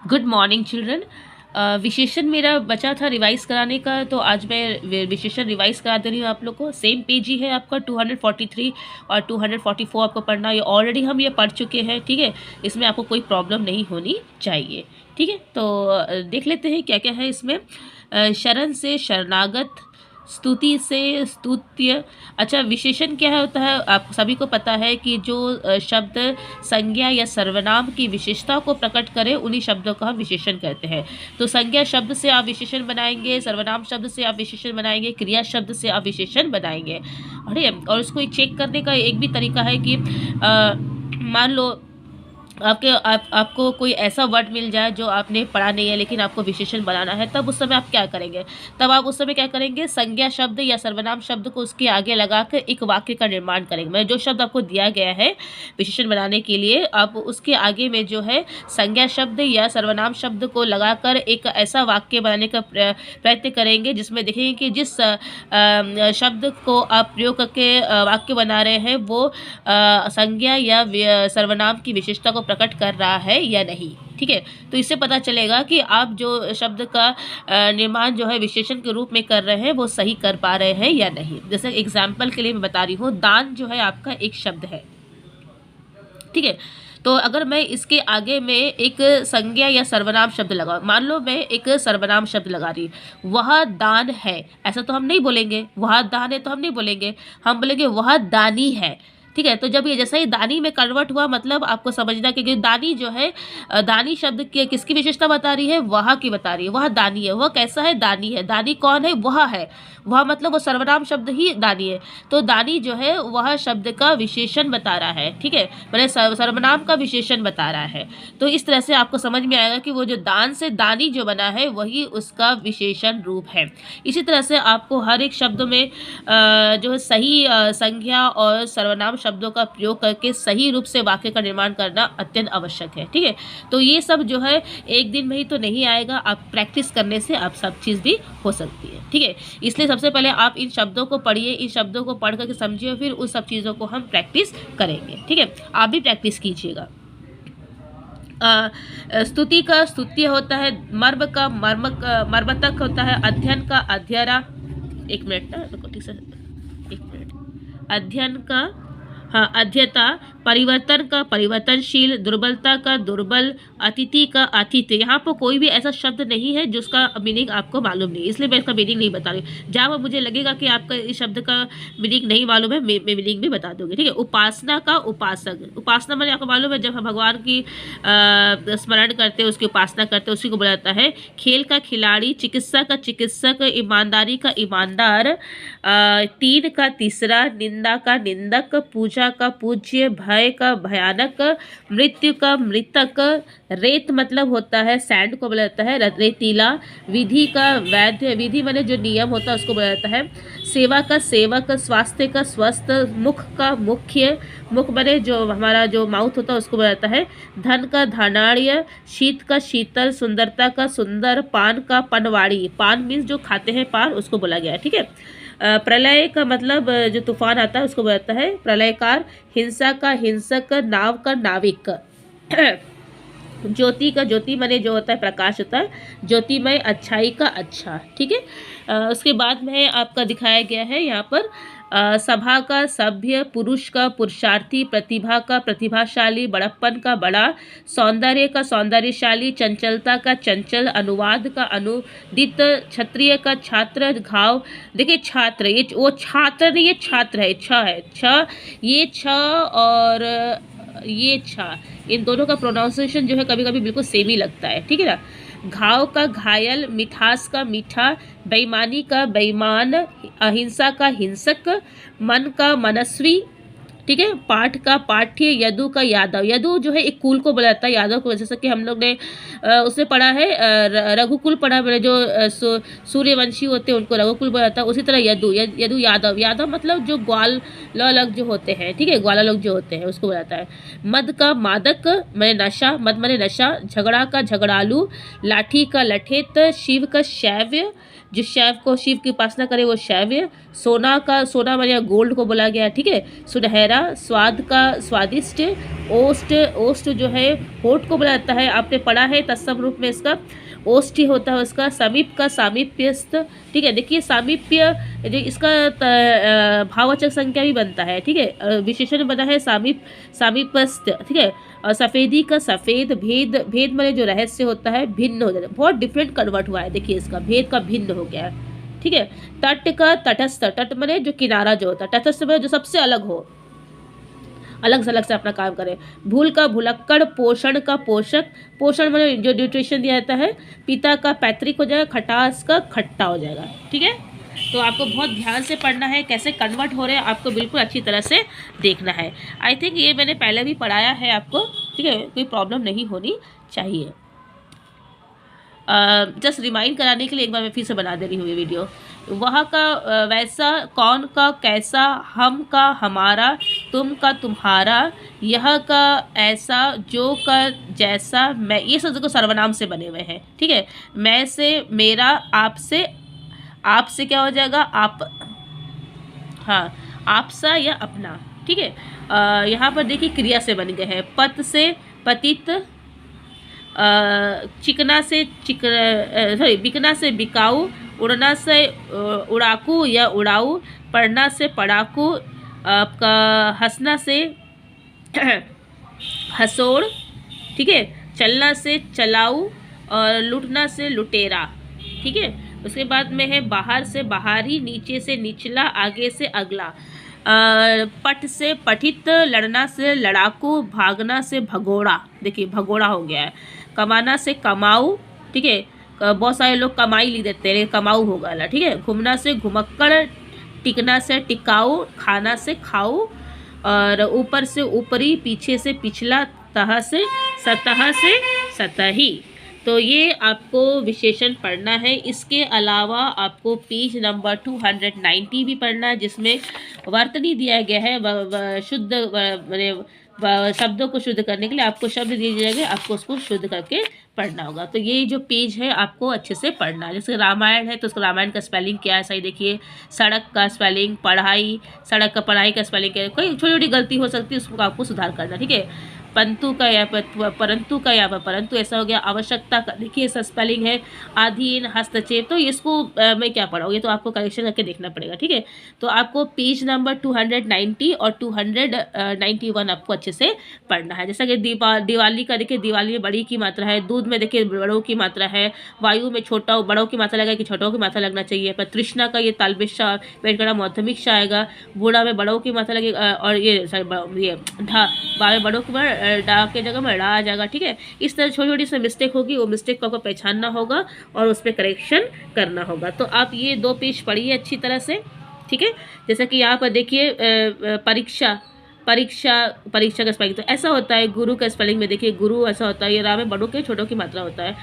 Good morning children. विशेषण मेरा बचा था रिवाइज कराने का, तो आज मैं विशेषण रिवाइज करा दे रही हूँ आप लोग को। सेम पेज ही है आपका 243 और 244 आपको पढ़ना है। ऑलरेडी हम ये पढ़ चुके हैं, ठीक है। इसमें आपको कोई प्रॉब्लम नहीं होनी चाहिए, ठीक है। तो देख लेते हैं क्या क्या है इसमें। शरण से शरणागत, स्तुति से स्तुत्य। अच्छा, विशेषण क्या होता है आप सभी को पता है कि जो शब्द संज्ञा या सर्वनाम की विशेषता को प्रकट करे उन्हीं शब्दों को हम विशेषण कहते हैं। तो संज्ञा शब्द से आप विशेषण बनाएंगे, सर्वनाम शब्द से आप विशेषण बनाएंगे, क्रिया शब्द से आप विशेषण बनाएंगे। अरे, और उसको चेक करने का एक भी तरीका है कि मान लो आपको कोई ऐसा वर्ड मिल जाए जो आपने पढ़ा नहीं है लेकिन आपको विशेषण बनाना है, तब उस समय आप क्या करेंगे? तब आप उस समय क्या करेंगे? संज्ञा शब्द या सर्वनाम शब्द को उसके आगे लगाकर एक वाक्य का निर्माण करेंगे। मतलब जो शब्द आपको दिया गया है विशेषण बनाने के लिए, आप उसके आगे में जो है संज्ञा शब्द या सर्वनाम शब्द को लगाकर एक ऐसा वाक्य बनाने का प्रयत्न करेंगे जिसमें देखेंगे कि जिस शब्द को आप प्रयोग करके वाक्य बना रहे हैं वो संज्ञा या सर्वनाम की विशेषता को प्रकट कर रहा है या नहीं, ठीक है। तो इससे पता चलेगा कि आप जो शब्द का निर्माण जो है विशेषण के रूप में कर रहे हैं वो सही कर पा रहे हैं या नहीं। जैसे एग्जाम्पल के लिए मैं बता रही हूँ, दान जो है आपका एक शब्द है, ठीक है। तो अगर मैं इसके आगे में एक संज्ञा या सर्वनाम शब्द लगाऊं, मान लो मैं एक सर्वनाम शब्द लगा रही, वह दान है, ऐसा तो हम नहीं बोलेंगे। वह दान है तो हम नहीं बोलेंगे, हम बोलेंगे वह दानी है, ठीक है। तो जब ये जैसा ही दानी में कन्वर्ट हुआ, मतलब आपको समझना कि दानी जो है, दानी शब्द की किसकी विशेषता बता रही है? वह की बता रही है। वह दानी है। वह कैसा है? दानी है। दानी कौन है? वह है। वह मतलब वो सर्वनाम शब्द ही दानी है। तो दानी जो है वह शब्द का विशेषण बता रहा है, ठीक है। मतलब सर्वनाम का विशेषण बता रहा है। तो इस तरह से आपको समझ में आएगा कि वो जो दान से दानी जो बना है वही उसका विशेषण रूप है। इसी तरह से आपको हर एक शब्द में जो है सही संज्ञा और सर्वनाम शब्दों का प्रयोग करके सही रूप से वाक्य का निर्माण करना अत्यंत आवश्यक है, ठीक है। तो ये सब जो है एक दिन में ही तो नहीं आएगा, आप प्रैक्टिस करने से आप सब चीज़ भी हो सकती है, ठीक है। इसलिए सबसे पहले आप इन शब्दों को पढ़िए, इन शब्दों को पढ़ करके समझिए, फिर उस सब चीज़ों को हम प्रैक्टिस करेंगे, ठीक है। आप भी प्रैक्टिस कीजिएगा। स्तुति का स्तुत्य होता है, मर्म का मर्मतक होता है, अध्ययन का अध्ययरा। एक मिनट ना, ठीक से एक मिनट। अध्ययन का, हाँ, अध्यता। परिवर्तन का परिवर्तनशील, दुर्बलता का दुर्बल, अतिथि का आतिथ्य। यहाँ पर कोई भी ऐसा शब्द नहीं है जिसका मीनिंग आपको मालूम नहीं, इसलिए मैं इसका मीनिंग नहीं बता रही हूँ। जहाँ मुझे लगेगा कि आपका इस शब्द का मीनिंग नहीं मालूम है, मैं मीनिंग भी बता दूंगी, ठीक है। उपासना का उपासक। उपासना मैंने आपको मालूम है, जब हम भगवान की स्मरण करते हैं, उसकी उपासना करते हैं, उसी को बोला जाता है। खेल का खिलाड़ी, चिकित्सा का चिकित्सक, ईमानदारी का ईमानदार, तीन का तीसरा, निंदा का निंदक, पूजा का पूज्य, भय का भयानक, मृत्यु का मृतक। रेत मतलब होता है सैंड को बोला जाता है, रेतीला। विधि का वैद्य, विधि माने जो नियम होता है उसको बोला जाता है। सेवा का सेवक, स्वास्थ्य का स्वस्थ, मुख का मुख्य, मुख माने जो हमारा जो माउथ होता है उसको बोला जाता है। धन का धनाढ़, शीत का शीतल, सुंदरता का सुंदर, पान का पनवाड़ी। पान मीन्स जो खाते हैं पान, उसको बोला गया है, ठीक है। प्रलय का मतलब जो तूफान आता है उसको बोलता है प्रलयकार। हिंसा का हिंसक, नाव का नाविक। ज्योति का ज्योति माने जो होता है प्रकाश होता है, ज्योतिमय, अच्छाई का अच्छा, ठीक है। उसके बाद में आपका दिखाया गया है यहाँ पर सभा का सभ्य, पुरुष का पुरुषार्थी, प्रतिभा का प्रतिभाशाली, बड़प्पन का बड़ा, सौंदर्य का सौंदर्यशाली, चंचलता का चंचल, अनुवाद का अनुदित, क्षत्रिय का छात्र, घाव। देखिए छात्र, ये वो छात्र नहीं, ये छात्र है, छ है, छ, ये छ और ये छा, इन दोनों का प्रोनाउंसिएशन जो है कभी कभी बिल्कुल सेम ही लगता है, ठीक है ना। घाव का घायल, मिठास का मीठा, बेईमानी का बेईमान, अहिंसा का हिंसक, मन का मनस्वी, ठीक है। पाठ का पाठ्य, यदु का यादव। यदु जो है एक कुल को बोला जाता है, यादव को, जैसे कि हम लोग ने उसमें पढ़ा है, रघुकुल पढ़ा, मैंने जो सूर्यवंशी होते हैं उनको रघुकुल बोला जाता है। उसी तरह यदु, यदु यादव। यादव मतलब जो ग्वाल लोग जो होते हैं, ठीक है, ग्वाला लोग जो होते हैं उसको बोला जाता है। मद का मादक मैंने नशा, मद मैंने नशा। झगड़ा का झगड़ालू, लाठी का लठेत, शिव का शैव्य, जिस शैव को शिव की उपासना करे वो शैव्य। सोना का सोना माने गोल्ड को बोला गया है, ठीक है। सुनहरा, स्वाद का स्वादिष्ट। ओष्ट, ओष्ट जो है होठ को बोला जाता है, आपने पढ़ा है तत्सम रूप में इसका ओष्ठी होता है उसका। समीप का सामीप्यस्थ, ठीक है। देखिए सामीप्य इसका भाववाचक संख्या भी बनता है, ठीक है। विशेषण बना है सामीप्यस्थ, ठीक है। और सफेदी का सफेद। भेद, भेद माने जो रहस्य होता है भिन्न हो जाता है, बहुत डिफरेंट कन्वर्ट हुआ है, देखिए इसका भेद का भिन्न हो गया है, ठीक है। तट का तटस्थ, तट माने जो किनारा जो होता है, तटस्थ माने जो सबसे अलग हो, अलग से अपना काम करें। भूल का भुलक्कड़। पोषण का पोषक, पोषण माने जो न्यूट्रिशन दिया जाता है। पिता का पैतृक हो जाएगा। खटास का खट्टा हो जाएगा, ठीक है। तो आपको बहुत ध्यान से पढ़ना है, कैसे कन्वर्ट हो रहे हैं आपको बिल्कुल अच्छी तरह से देखना है। आई थिंक ये मैंने पहले भी पढ़ाया है आपको, ठीक है, कोई प्रॉब्लम नहीं होनी चाहिए। जस्ट रिमाइंड कराने के लिए एक बार मैं फिर से बना दे रही हूँ ये वीडियो। वह का वैसा, कौन का कैसा, हम का हमारा, तुम का तुम्हारा, यह का ऐसा, जो का जैसा, मैं, ये सब देखो सर्वनाम से बने हुए हैं, ठीक है। मैं से मेरा, आपसे, आपसे क्या हो जाएगा आप, हाँ, आपसा या अपना, ठीक है। यहाँ पर देखिए क्रिया से बन गए हैं। पत से पतित, चिकना से सॉरी बिकना से बिकाऊ, उड़ना से उड़ाकू या उड़ाऊ, पढ़ना से पढ़ाकू, आपका हंसना से हंसोड़, ठीक है। चलना से चलाऊ और लुटना से लुटेरा, ठीक है। उसके बाद में है बाहर से बाहरी, नीचे से निचला, आगे से अगला। पट से पठित, लड़ना से लड़ाकू, भागना से भगोड़ा, देखिए भगोड़ा हो गया है। कमाना से कमाऊ, ठीक है। बहुत सारे लोग कमाई लिख देते हैं, कमाऊ होगा ना, ठीक है। घूमना से घुमक्कड़, टिकना से टिकाऊ, खाना से खाऊ, और ऊपर से ऊपरी, पीछे से पिछला, तह से सतही। तो ये आपको विशेषण पढ़ना है। इसके अलावा आपको पेज नंबर 290 भी पढ़ना है, जिसमें वर्तनी दिया गया है, शुद्ध शब्दों को शुद्ध करने के लिए आपको शब्द दिए जाएंगे, आपको उसको शुद्ध करके पढ़ना होगा। तो ये जो पेज है आपको अच्छे से पढ़ना है। जैसे रामायण है तो उसका रामायण का स्पेलिंग क्या है सही देखिए। सड़क का स्पेलिंग, पढ़ाई, सड़क का पढ़ाई का स्पेलिंग क्या है, कोई छोटी छोटी गलती हो सकती है, उसको आपको सुधार करना, ठीक है। पंतु का यहाँ पर परंतु का यहाँ पर परंतु ऐसा हो गया। आवश्यकता का देखिए ऐसा स्पेलिंग है। अधीन, हस्तक्षेप, तो इसको मैं क्या पढ़ाऊँ, ये तो आपको करेक्शन करके देखना पड़ेगा, ठीक है। तो आपको पेज नंबर 290 और 291 आपको अच्छे से पढ़ना है। जैसा कि दिवाली का देखिए, दिवाली में बड़ी की मात्रा है। दूध में देखिए बड़ों की मात्रा है। वायु में छोटा बड़ों की मात्रा लगेगा कि छोटों की मात्रा लगना चाहिए। पर तृष्णा का ये तालबिश सा पेट का मध्यमिक सा आएगा। बूढ़ा में बड़ों की मात्रा लगेगा, और ये सॉरी ये ढा बा में बड़ों की डा के जगह में डा आ जाएगा, ठीक है। इस तरह छोटी छोटी सी मिस्टेक होगी, वो मिस्टेक को आपको पहचानना होगा और उस पर करेक्शन करना होगा। तो आप ये 2 पेज पढ़िए अच्छी तरह से, ठीक है। जैसा कि यहाँ पर देखिए परीक्षा, परीक्षा का स्पेलिंग तो ऐसा होता है। गुरु का स्पेलिंग में देखिए गुरु ऐसा होता है। ये रा में बड़ों के छोटों की मात्रा होता है।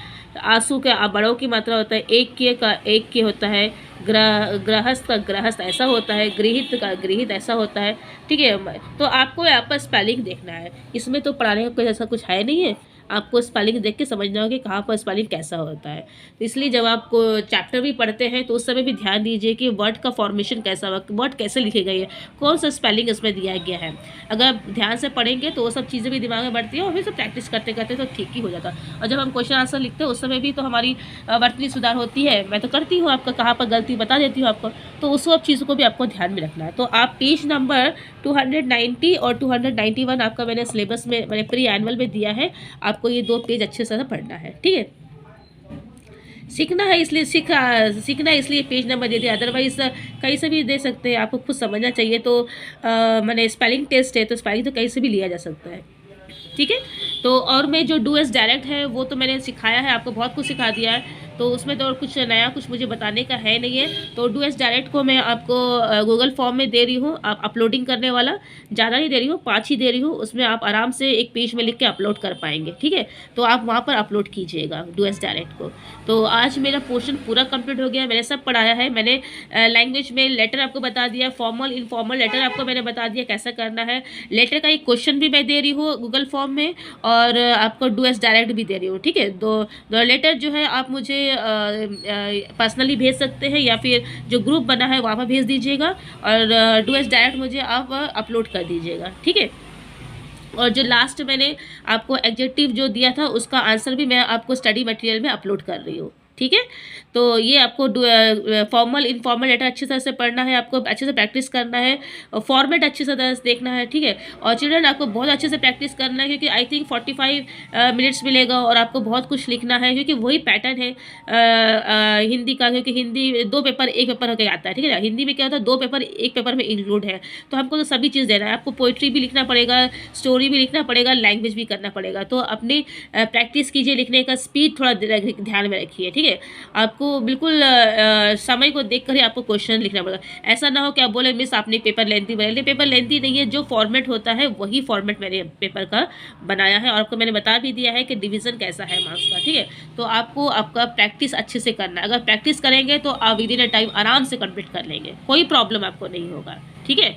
आंसू का बड़ों की मात्रा होता है। एक के होता है। गृहस्थ का गृहस्थ ऐसा होता है। गृहित का गृहित ऐसा होता है, ठीक है। तो आपको यहाँ पर स्पेलिंग देखना है, इसमें तो पढ़ाने का कोई ऐसा कुछ है नहीं है। आपको स्पेलिंग देख के समझना होगा कि कहाँ पर स्पेलिंग कैसा होता है। तो इसलिए जब आप चैप्टर भी पढ़ते हैं तो उस समय भी ध्यान दीजिए कि वर्ड का फॉर्मेशन कैसा हुआ, वर्ड कैसे लिखे गए हैं, कौन सा स्पेलिंग इसमें दिया गया है। अगर आप ध्यान से पढ़ेंगे तो वो सब चीज़ें भी दिमाग में बढ़ती है और फिर सब प्रैक्टिस करते करते तो ठीक ही हो जाता। और जब हम क्वेश्चन आंसर लिखते हैं उस समय भी तो हमारी वर्तनी सुधार होती है। मैं तो करती हूँ, आपका कहाँ पर गलती बता देती हूँ आपको। तो उस सब चीज़ों को भी आपको ध्यान में रखना है। तो आप पेज नंबर 290 और 291 आपका मैंने सिलेबस में, मैंने प्री एनुअल में दिया है। आपको ये 2 पेज अच्छे से पढ़ना है, ठीक है। सीखना है इसलिए सीखना है इसलिए पेज नंबर दे दिया, अदरवाइज कहीं से भी दे सकते हैं। आपको खुद समझना चाहिए। तो मैंने स्पेलिंग टेस्ट है तो स्पेलिंग तो कहीं से भी लिया जा सकता है, ठीक है। तो और मैं जो डू एस डायरेक्ट है वो तो मैंने सिखाया है, आपको बहुत कुछ सिखा दिया है। तो उसमें तो और कुछ नया कुछ मुझे बताने का है नहीं है। तो डू एस डायरेक्ट को मैं आपको गूगल फॉर्म में दे रही हूँ, आप अपलोडिंग करने वाला ज़्यादा नहीं दे रही हूँ, 5 ही दे रही हूँ। उसमें आप आराम से एक पेज में लिख के अपलोड कर पाएंगे, ठीक है। तो आप वहाँ पर अपलोड कीजिएगा डू एस डायरेक्ट को। तो आज मेरा पोर्शन पूरा कंप्लीट हो गया। मैंने सब पढ़ाया है। मैंने लैंग्वेज में लेटर आपको बता दिया, फॉर्मल इनफॉर्मल लेटर आपको मैंने बता दिया कैसा करना है। लेटर का एक क्वेश्चन भी मैं दे रही हूँ गूगल फॉर्म में, और आपको डू एस डायरेक्ट भी दे रही हूँ, ठीक है। दो लेटर जो है आप मुझे पर्सनली भेज सकते हैं या फिर जो ग्रुप बना है वहाँ पर भेज दीजिएगा, और डू एस डायरेक्ट मुझे आप अपलोड कर दीजिएगा, ठीक है। और जो लास्ट मैंने आपको एग्जेक्टिव जो दिया था उसका आंसर भी मैं आपको स्टडी मटेरियल में अपलोड कर रही हूँ, ठीक है। तो ये आपको फॉर्मल इनफॉर्मल लेटर अच्छी तरह से पढ़ना है, आपको अच्छे से प्रैक्टिस करना है, और फॉर्मेट अच्छी तरह से देखना है, ठीक है। और चिल्ड्रन आपको बहुत अच्छे से प्रैक्टिस करना है, क्योंकि आई थिंक 45 मिनट्स मिलेगा और आपको बहुत कुछ लिखना है, क्योंकि वही पैटर्न है हिंदी का, क्योंकि हिंदी 2 पेपर एक पेपर होकर आता है, ठीक है ना। हिंदी में क्या होता है 2 पेपर एक पेपर में इंक्लूड है, तो हमको तो सभी चीज़ देना है। आपको पोइट्री भी लिखना पड़ेगा, स्टोरी भी लिखना पड़ेगा, लैंग्वेज भी करना पड़ेगा। तो अपनी प्रैक्टिस कीजिए, लिखने का स्पीड थोड़ा ध्यान में रखिए, ठीक है। आपको बिल्कुल समय को देखकर ही आपको क्वेश्चन लिखना पड़ेगा। ऐसा ना हो कि आप बोले मिस आपने पेपर लेंथी बनाया, नहीं पेपर लेंथी नहीं है, जो फॉर्मेट होता है वही फॉर्मेट मैंने पेपर का बनाया है, और आपको मैंने बता भी दिया है कि डिवीज़न कैसा है मार्क्स का, ठीक है। तो आपको आपका प्रैक्टिस अच्छे से करना है। अगर प्रैक्टिस करेंगे तो आप विदिन अ टाइम आराम से कंप्लीट कर लेंगे, कोई प्रॉब्लम आपको नहीं होगा, ठीक है।